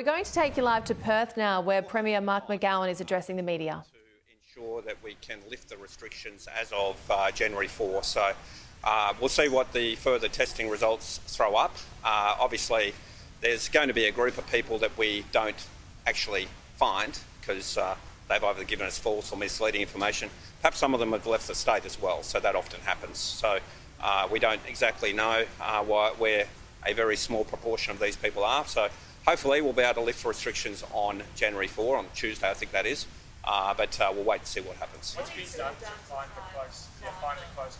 We're going to take you live to Perth now, where Premier Mark McGowan is addressing the media. To ensure that we can lift the restrictions as of January 4. So we'll see what the further testing results throw up. Obviously, there's going to be a group of people that we don't actually find because they've either given us false or misleading information. Perhaps some of them have left the state as well, so that often happens. So we don't exactly know where a very small proportion of these people are. So hopefully we'll be able to lift restrictions on January 4, on Tuesday I think that is, but we'll wait and see what happens. What's being done to find the close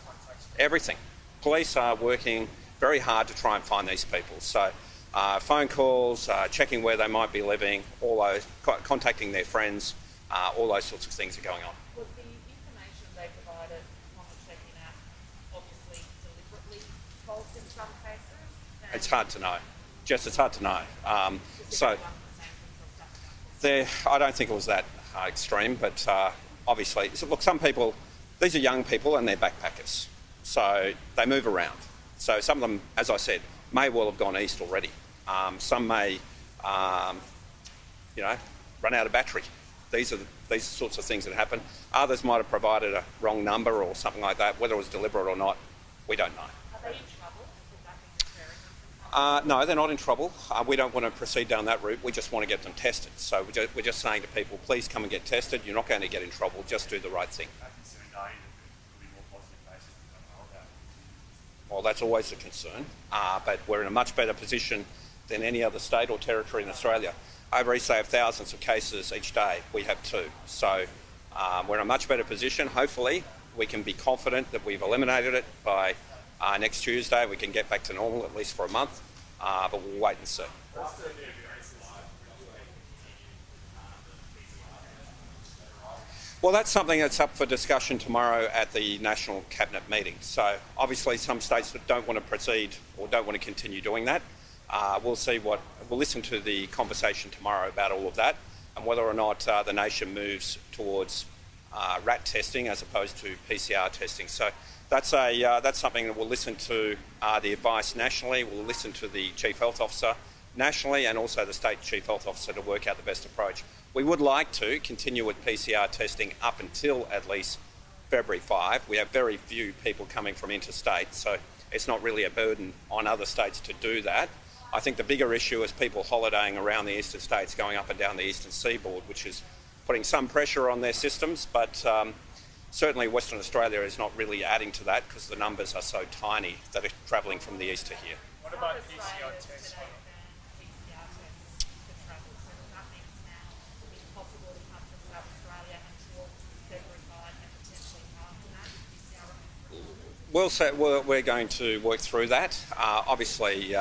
contacts? Everything. Police are working very hard to try and find these people. So phone calls, checking where they might be living, all those, contacting their friends, all those sorts of things are going on. Was the information they provided upon the check-in app obviously deliberately false in some cases? It's hard to know. It's hard to know. I don't think it was that extreme, but obviously, look, some people, these are young people and they're backpackers, so they move around. So some of them, as I said, may well have gone east already. Some may, run out of battery. These are these sorts of things that happen. Others might have provided a wrong number or something like that. Whether it was deliberate or not, we don't know. Are they in trouble? No, they're not in trouble. We don't want to proceed down that route. We just want to get them tested. So we're just saying to people, please come and get tested. You're not going to get in trouble. Just do the right thing. Well, that's always a concern, but we're in a much better position than any other state or territory in Australia. Over East, they have thousands of cases each day. We have 2. So we're in a much better position. Hopefully, we can be confident that we've eliminated it by next Tuesday. We can get back to normal, at least for a month, but we'll wait and see. Well, that's something that's up for discussion tomorrow at the National Cabinet meeting. So obviously some states that don't want to proceed or don't want to continue doing that. We'll listen to the conversation tomorrow about all of that and whether or not the nation moves towards rat testing as opposed to PCR testing. So that's something that we'll listen to the advice nationally. We'll listen to the Chief Health Officer nationally and also the State Chief Health Officer to work out the best approach. We would like to continue with PCR testing up until at least February 5. We have very few people coming from interstate, so it's not really a burden on other states to do that. I think the bigger issue is people holidaying around the eastern states, going up and down the eastern seaboard, which is putting some pressure on their systems, but certainly Western Australia is not really adding to that because the numbers are so tiny that are travelling from the east to here. What about PCR tests? We're going to work through that. Obviously,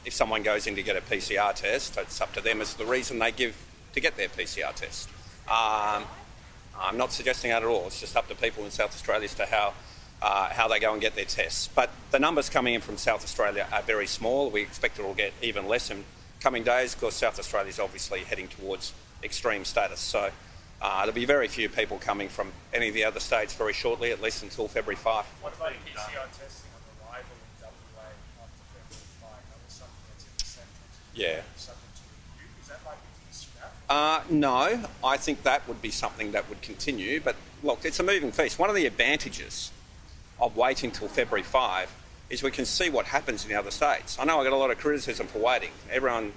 if someone goes in to get a PCR test, it's up to them as the reason they give to get their PCR test. I'm not suggesting that at all. It's just up to people in South Australia as to how they go and get their tests. But the numbers coming in from South Australia are very small. We expect it will get even less in coming days because South Australia is obviously heading towards extreme status. So there'll be very few people coming from any of the other states very shortly, at least until February 5. What about PCR testing on arrival in WA after February 5? That was something that's in the centre. Yeah. Something to review. Is that likely to be scrapped? No, I think that would be something that would continue. But look, it's a moving feast. One of the advantages of waiting till February 5 is we can see what happens in the other states. I know I got a lot of criticism for waiting. Everyone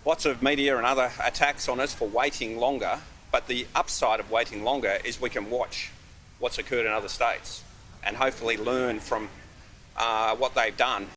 lots of media and other attacks on us for waiting longer. But the upside of waiting longer is we can watch what's occurred in other states and hopefully learn from what they've done